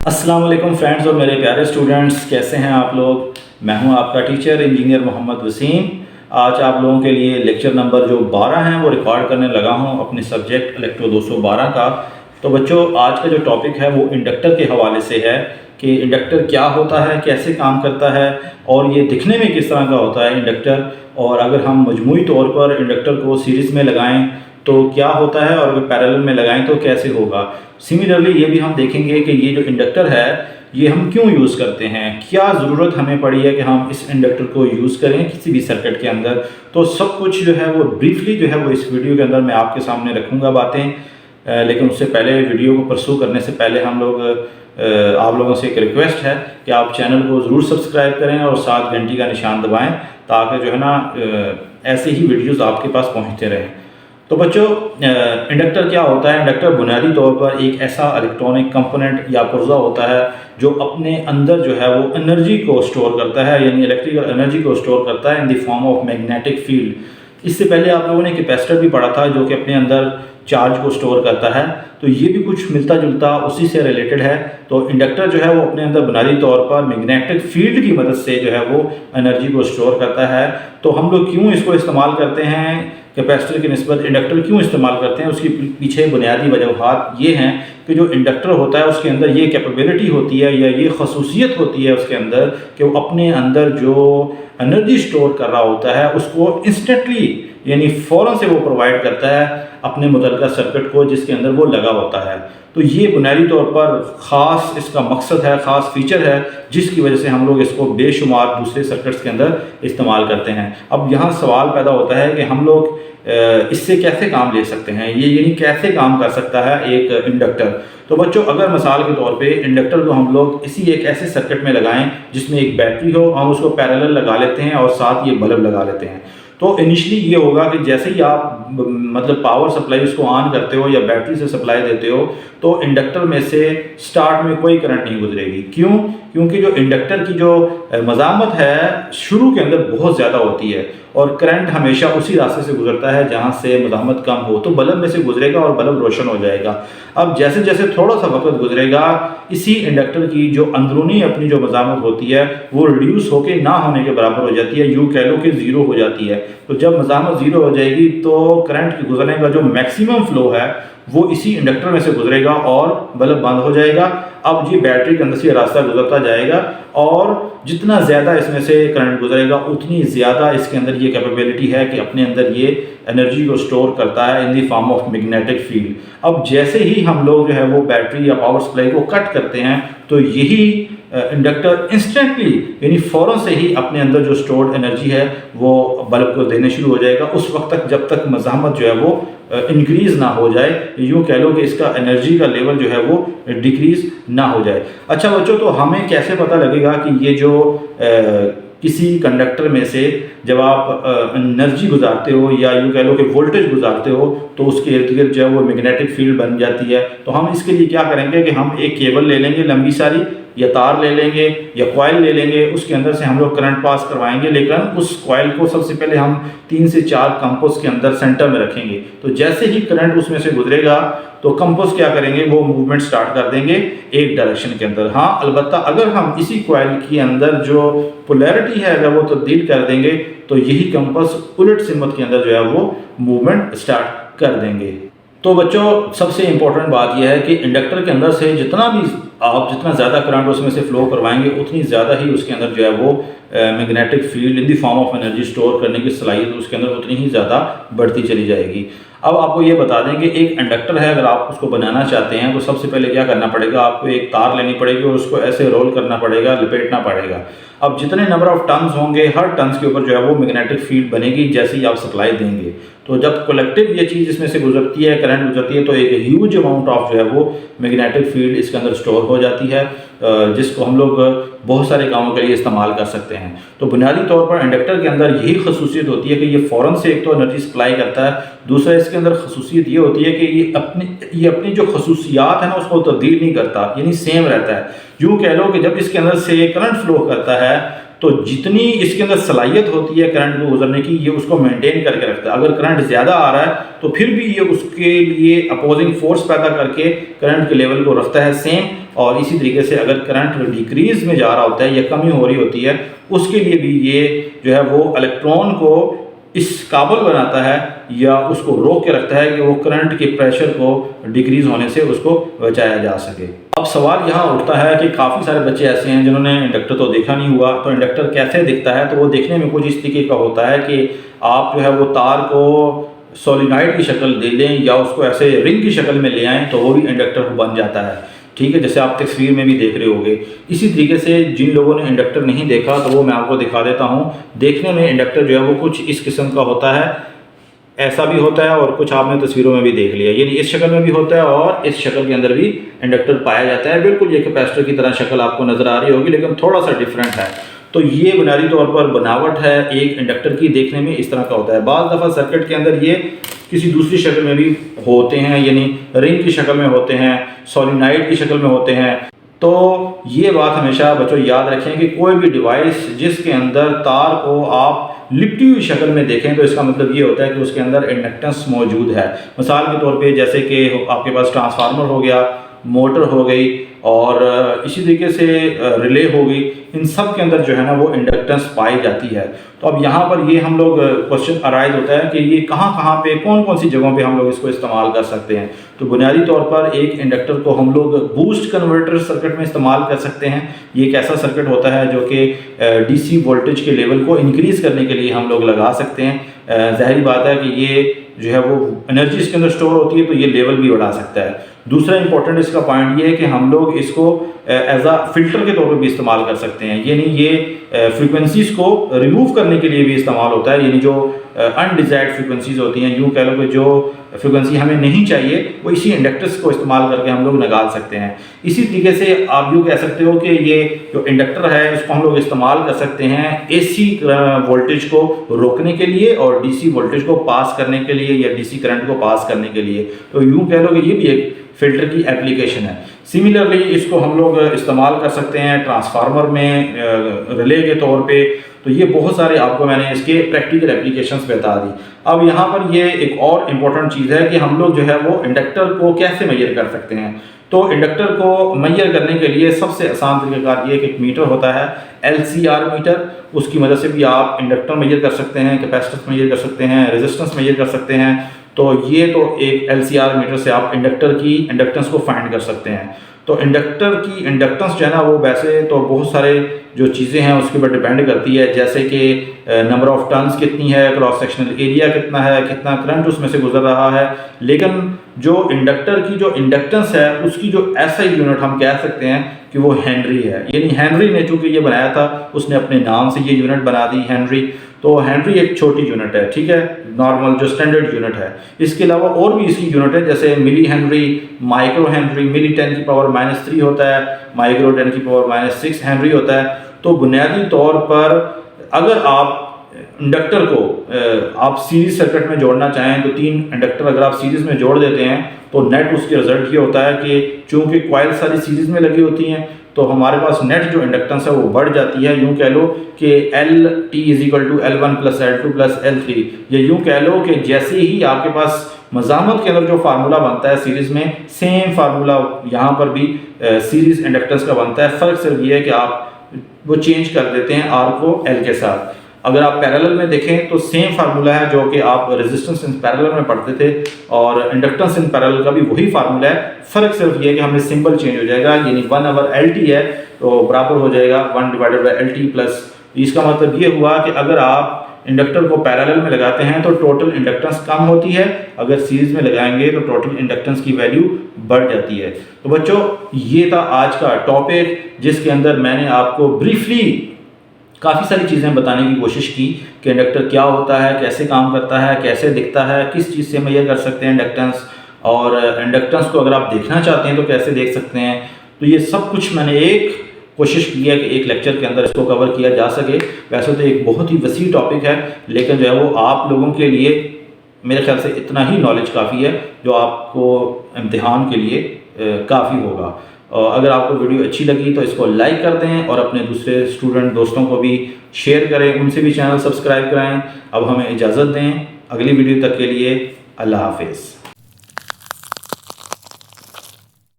अस्सलाम वालेकुम फ्रेंड्स और मेरे प्यारे स्टूडेंट्स, कैसे हैं आप लोग। मैं हूं आपका टीचर इंजीनियर मोहम्मद वसीम। आज आप लोगों के लिए लेक्चर नंबर जो 12 हैं वो रिकॉर्ड करने लगा हूं अपने सब्जेक्ट इलेक्ट्रो 212 का। तो बच्चों, आज का जो टॉपिक है वो इंडक्टर के हवाले से है कि इंडक्टर क्या होता है, कैसे काम करता है और ये दिखने में किस तरह का होता है इंडक्टर। और अगर हम मजमूई तौर पर इंडक्टर को सीरीज़ में लगाएं तो क्या होता है और अगर पैरेलल में लगाएं तो कैसे होगा। सिमिलरली ये भी हम देखेंगे कि ये जो इंडक्टर है ये हम क्यों यूज़ करते हैं, क्या ज़रूरत हमें पड़ी है कि हम इस इंडक्टर को यूज़ करें किसी भी सर्किट के अंदर। तो सब कुछ जो है वो ब्रीफली जो है वो इस वीडियो के अंदर मैं आपके सामने रखूँगा बातें। लेकिन उससे पहले वीडियो को परसू करने से पहले आप लोगों से एक रिक्वेस्ट है कि आप चैनल को ज़रूर सब्सक्राइब करें और साथ घंटी का निशान दबाएं ताकि जो है ना ऐसे ही वीडियोज़ आपके पास पहुँचते रहें। तो बच्चों, इंडक्टर क्या होता है। इंडक्टर बुनियादी तौर पर एक ऐसा इलेक्ट्रॉनिक कंपोनेंट या पुर्जा होता है जो अपने अंदर जो है वो एनर्जी को स्टोर करता है, यानी इलेक्ट्रिकल एनर्जी को स्टोर करता है in the form of magnetic field. इससे पहले आप लोगों ने कैपेसिटर भी पढ़ा था जो कि अपने अंदर चार्ज को स्टोर करता है, तो ये भी कुछ मिलता जुलता उसी से रिलेटेड है। तो इंडक्टर जो है वो अपने अंदर बुनियादी तौर पर मैग्नेटिक फील्ड की मदद से जो है वो एनर्जी को स्टोर करता है। तो हम लोग क्यों इसको इस्तेमाल करते हैं, कैपेसिटर की निस्बत इंडक्टर क्यों इस्तेमाल करते हैं, उसके पीछे बुनियादी वजूहात ये हैं कि जो इंडक्टर होता है उसके अंदर ये कैपेबिलिटी होती है या ये खसूसियत होती है उसके अंदर कि वो अपने अंदर जो एनर्जी स्टोर कर रहा होता है उसको इंस्टेंटली यानी फ़ौरन से वो प्रोवाइड करता है अपने मुतल्लिका सर्किट को जिसके अंदर वो लगा होता है। तो ये बुनियादी तौर पर ख़ास इसका मकसद है, ख़ास फीचर है जिसकी वजह से हम लोग इसको बेशुमार दूसरे सर्किट्स के अंदर इस्तेमाल करते हैं। अब यहाँ सवाल पैदा होता है कि हम लोग इससे कैसे काम ले सकते हैं, ये यानी कैसे काम कर सकता है एक इंडक्टर। तो बच्चों, अगर मिसाल के तौर पे इंडक्टर को हम लोग इसी एक ऐसे सर्किट में लगाएं जिसमें एक बैटरी हो, हम उसको पैरेलल लगा लेते हैं और साथ ये बल्ब लगा लेते हैं। तो इनिशियली ये होगा कि जैसे ही आप मतलब पावर सप्लाई उसको ऑन करते हो या बैटरी से सप्लाई देते हो तो इंडक्टर में से स्टार्ट में कोई करंट नहीं गुजरेगी। क्यों? क्योंकि जो इंडक्टर की जो मज़ामत है शुरू के अंदर बहुत ज़्यादा होती है और करंट हमेशा उसी रास्ते से गुजरता है जहाँ से मज़ामत कम हो, तो बल्ब में से गुजरेगा और बल्ब रोशन हो जाएगा। अब जैसे जैसे थोड़ा सा वक्त गुजरेगा इसी इंडक्टर की जो अंदरूनी अपनी जो मज़ामत होती है वो रिड्यूस होकर ना होने के बराबर हो जाती है, यूँ कह लो कि ज़ीरो हो जाती है। तो जब मज़ामत ज़ीरो हो जाएगी तो करंट के गुजरने का जो मैक्सिमम फ़्लो है वो इसी इंडक्टर में से गुजरेगा और बल्ब बंद हो जाएगा। अब ये बैटरी के अंदर से रास्ता गुजरता जाएगा और जितना ज़्यादा इसमें से करंट गुजरेगा उतनी ज़्यादा इसके अंदर ये कैपेबिलिटी है कि अपने अंदर ये एनर्जी को स्टोर करता है in the form of magnetic field. अब जैसे ही हम लोग जो है वो बैटरी या पावर सप्लाई को कट करते हैं तो यही इंडक्टर इंस्टेंटली यानी फ़ौरन से ही अपने अंदर जो स्टोर्ड एनर्जी है वो बल्ब को देने शुरू हो जाएगा उस वक्त तक जब तक मज़ामत जो है वो इंक्रीज़ ना हो जाए, यूँ कह लो कि इसका एनर्जी का लेवल जो है वो डिक्रीज़ ना हो जाए। अच्छा बच्चों, तो हमें कैसे पता लगेगा कि ये जो किसी कंडक्टर में से जब आप एनर्जी गुजारते हो या यूँ कह लो कि वोल्टेज गुजारते हो तो उसके इर्द गिर्द जो है वो मैग्नेटिक फील्ड बन जाती है। तो हम इसके लिए क्या करेंगे कि हम एक केबल ले लेंगे लंबी सारी या तार ले लेंगे या कॉइल ले लेंगे, उसके अंदर से हम लोग करंट पास करवाएंगे, लेकिन उस कॉइल को सबसे पहले हम 3 से 4 कंपोज के अंदर सेंटर में रखेंगे। तो जैसे ही करंट उसमें से गुजरेगा तो कंपोज क्या करेंगे, वो मूवमेंट स्टार्ट कर देंगे एक डायरेक्शन के अंदर। हाँ, अलबत्ता अगर हम इसी कॉइल के अंदर जो पोलैरिटी है अगर वो तब्दील कर देंगे तो यही कंपास उलट सिमत के अंदर जो है वो मूवमेंट स्टार्ट कर देंगे। तो बच्चों, सबसे इम्पोर्टेंट बात यह है कि इंडक्टर के अंदर से जितना ज़्यादा करंट उसमें से फ्लो करवाएंगे उतनी ज़्यादा ही उसके अंदर जो है वो magnetic field in the form of energy store करने की सलाहियत उसके अंदर उतनी ही ज़्यादा बढ़ती चली जाएगी। अब आपको ये बता दें कि एक इंडक्टर है, अगर आप उसको बनाना चाहते हैं तो सबसे पहले क्या करना पड़ेगा, आपको एक तार लेनी पड़ेगी और उसको ऐसे रोल करना पड़ेगा, लपेटना पड़ेगा। अब जितने नंबर ऑफ टर्न्स होंगे हर टर्न्स के ऊपर जो है वो मैग्नेटिक फील्ड बनेगी जैसे ही आप सप्लाई देंगे। तो जब कलेक्टिव ये चीज़ इसमें से गुजरती है, करंट गुजरती है, तो एक ह्यूज अमाउंट ऑफ जो है वो मैग्नेटिक फील्ड इसके अंदर स्टोर हो जाती है जिसको हम लोग बहुत सारे कामों के लिए इस्तेमाल कर सकते हैं। तो बुनियादी तौर पर इंडक्टर के अंदर यही खसूसियत होती है कि ये फ़ौरन से एक तो एनर्जी सप्लाई करता है, दूसरा इसके अंदर खसूसियत ये होती है कि ये अपनी जो खसूसियात है ना उसको तब्दील नहीं करता, यानी सेम रहता है। यूँ कह लो कि जब इसके अंदर से करंट फ्लो करता है तो जितनी इसके अंदर सलाहियत होती है करंट को गुजरने की ये उसको मेंटेन करके रखता है। अगर करंट ज़्यादा आ रहा है तो फिर भी ये उसके लिए अपोजिंग फोर्स पैदा करके करंट के लेवल को रखता है सेम, और इसी तरीके से अगर करंट डिक्रीज में जा रहा होता है या कमी हो रही होती है, उसके लिए भी ये जो है वो इलेक्ट्रॉन को इस काबिल बनाता है या उसको रोक के रखता है कि वो करंट के प्रेशर को डिक्रीज होने से उसको बचाया जा सके। अब सवाल यहाँ उठता है कि काफ़ी सारे बच्चे ऐसे हैं जिन्होंने इंडक्टर तो देखा नहीं हुआ, तो इंडक्टर कैसे दिखता है? तो वो देखने में कुछ इस तरीके का होता है कि आप जो है वो तार को सोलिनॉइड की शक्ल दे दें या उसको ऐसे रिंग की शक्ल में ले आएँ तो वो भी इंडक्टर बन जाता है, ठीक है, जैसे आप तस्वीर में भी देख रहे होंगे। इसी तरीके से जिन लोगों ने इंडक्टर नहीं देखा तो वो मैं आपको दिखा देता हूँ। देखने में इंडक्टर जो है वो कुछ इस किस्म का होता है, ऐसा भी होता है और कुछ आपने तस्वीरों में भी देख लिया, यानी इस शक्ल में भी होता है और इस शक्ल के अंदर भी इंडक्टर पाया जाता है। बिल्कुल ये कैपेसिटर की तरह शक्ल आपको नज़र आ रही होगी, लेकिन थोड़ा सा डिफरेंट है। तो ये बुनियादी तौर पर बनावट है एक इंडक्टर की, देखने में इस तरह का होता है। बाज़ दफ़ा सर्किट के अंदर ये किसी दूसरी शक्ल में भी होते हैं, यानी रिंग की शक्ल में होते हैं, सोलिनॉइड की शक्ल में होते हैं। तो ये बात हमेशा बच्चों याद रखें कि कोई भी डिवाइस जिसके अंदर तार को आप लिपटी हुई शक्ल में देखें तो इसका मतलब ये होता है कि उसके अंदर इंडक्टेंस मौजूद है। मिसाल के तौर पे जैसे कि आपके पास ट्रांसफार्मर हो गया, मोटर हो गई और इसी तरीके से रिले हो गई, इन सब के अंदर जो है ना वो इंडक्टेंस पाई जाती है। तो अब यहाँ पर ये हम लोग क्वेश्चन अराइज होता है कि ये कहाँ पे कौन कौन सी जगहों पे हम लोग इसको इस्तेमाल कर सकते हैं। तो बुनियादी तौर पर एक इंडक्टर को हम लोग बूस्ट कन्वर्टर सर्किट में इस्तेमाल कर सकते हैं। ये एक ऐसा सर्किट होता है जो कि डीसी वोल्टेज के लेवल को इंक्रीज़ करने के लिए हम लोग लगा सकते हैं। ज़ाहिर बात है कि ये जो है वो एनर्जी इसके अंदर स्टोर होती है तो ये लेवल भी बढ़ा सकता है। दूसरा इंपॉर्टेंट इसका पॉइंट ये है कि हम लोग इसको एज अ फिल्टर के तौर पर भी इस्तेमाल कर सकते हैं, यानी ये फ्रीक्वेंसीज को रिमूव करने के लिए भी इस्तेमाल होता है, यानी जो अनडिजायर्ड फ्रीक्वेंसीज होती हैं, यूँ कह लो कि जो फ्रीक्वेंसी हमें नहीं चाहिए वो इसी इंडक्टर्स को इस्तेमाल करके हम लोग निकाल सकते हैं। इसी तरीके से आप यूँ कह सकते हो कि ये जो इंडक्टर है इसको हम लोग इस्तेमाल कर सकते हैं AC वोल्टेज को रोकने के लिए और DC वोल्टेज को पास करने के लिए या DC करंट को पास करने के लिए। तो यूँ कह लो कि ये भी एक फिल्टर की एप्लीकेशन है। सिमिलरली इसको हम लोग इस्तेमाल कर सकते हैं ट्रांसफार्मर में रिले के तौर पे। तो ये बहुत सारे आपको मैंने इसके प्रैक्टिकल एप्लीकेशंस बता दी। अब यहाँ पर ये एक और इम्पोर्टेंट चीज़ है कि हम लोग जो है वो इंडक्टर को कैसे मेजर कर सकते हैं। तो इंडक्टर को मेजर करने के लिए सबसे आसान तरीक़ाकार ये कि एक मीटर होता है LCR मीटर, उसकी मदद से भी आप इंडक्टर मेजर कर सकते हैं, कैपेसिटेंस मेजर कर सकते हैं, रेजिस्टेंस मेजर कर सकते हैं। तो ये तो एक LCR मीटर से आप इंडक्टर की इंडक्टेंस को फाइंड कर सकते हैं। तो इंडक्टर की इंडक्टेंस जो है ना वो वैसे तो बहुत सारे जो चीज़ें हैं उसके ऊपर डिपेंड करती है, जैसे कि नंबर ऑफ टर्न्स कितनी है, क्रॉस सेक्शनल एरिया कितना है, कितना करंट उसमें से गुजर रहा है। लेकिन जो इंडक्टर की जो इंडक्टेंस है उसकी जो SI यूनिट हम कह सकते हैं कि वो हेनरी है, यानी हेनरी ने चूँकि ये बनाया था उसने अपने नाम से ये यूनिट बना दी हेनरी। तो हेनरी एक छोटी यूनिट है, ठीक है, नॉर्मल जो स्टैंडर्ड यूनिट है। इसके अलावा और भी इसकी यूनिट है जैसे मिली हेनरी, माइक्रो हेनरी, मिली 10 की पावर -3 होता है, माइक्रो 10 की पावर -6 हेनरी होता है। तो बुनियादी तौर पर अगर आप इंडक्टर को आप सीरीज सर्किट में जोड़ना चाहें तो 3 इंडक्टर अगर आप सीरीज में जोड़ देते हैं तो नेट उसके रिजल्ट ये होता है कि चूँकि कॉइल सारी सीरीज में लगी होती हैं तो हमारे पास नेट जो इंडक्टेंस है वो बढ़ जाती है। यूँ कह लो कि LT = L1 + L2 + L3। ये यूँ कह लो कि जैसे ही आपके पास मज़ामत के अंदर जो फार्मूला बनता है सीरीज़ में, सेम फार्मूला यहाँ पर भी सीरीज़ इंडक्टेंस का बनता है। फ़र्क सिर्फ ये है कि आप वो चेंज कर देते हैं R को L के साथ। अगर आप पैरेलल में देखें तो सेम फार्मूला है जो कि आप रेजिस्टेंस इन पैरेलल में पढ़ते थे और इंडक्टेंस इन पैरेलल का भी वही फार्मूला है। फ़र्क सिर्फ ये है कि हमें सिंबल चेंज हो जाएगा, यानी 1/LT है तो बराबर हो जाएगा 1/LT प्लस। इसका मतलब ये हुआ कि अगर आप इंडक्टर को पैरेलल में लगाते हैं तो टोटल इंडक्टेंस कम होती है, अगर सीरीज में लगाएंगे तो टोटल इंडक्टेंस की वैल्यू बढ़ जाती है। तो बच्चों ये था आज का टॉपिक जिसके अंदर मैंने आपको ब्रीफली काफ़ी सारी चीज़ें बताने की कोशिश की कि इंडक्टर क्या होता है, कैसे काम करता है, कैसे दिखता है, किस चीज़ से मेजर कर सकते हैं इंडक्टेंस, और इंडक्टेंस को अगर आप देखना चाहते हैं तो कैसे देख सकते हैं। तो ये सब कुछ मैंने एक कोशिश की है कि एक लेक्चर के अंदर इसको कवर किया जा सके। वैसे तो एक बहुत ही वसी टॉपिक है, लेकिन जो है वो आप लोगों के लिए मेरे ख्याल से इतना ही नॉलेज काफ़ी है जो आपको इम्तिहान के लिए काफ़ी होगा। अगर आपको वीडियो अच्छी लगी तो इसको लाइक कर दें और अपने दूसरे स्टूडेंट दोस्तों को भी शेयर करें, उनसे भी चैनल सब्सक्राइब कराएं। अब हमें इजाज़त दें, अगली वीडियो तक के लिए अल्लाह हाफिज़।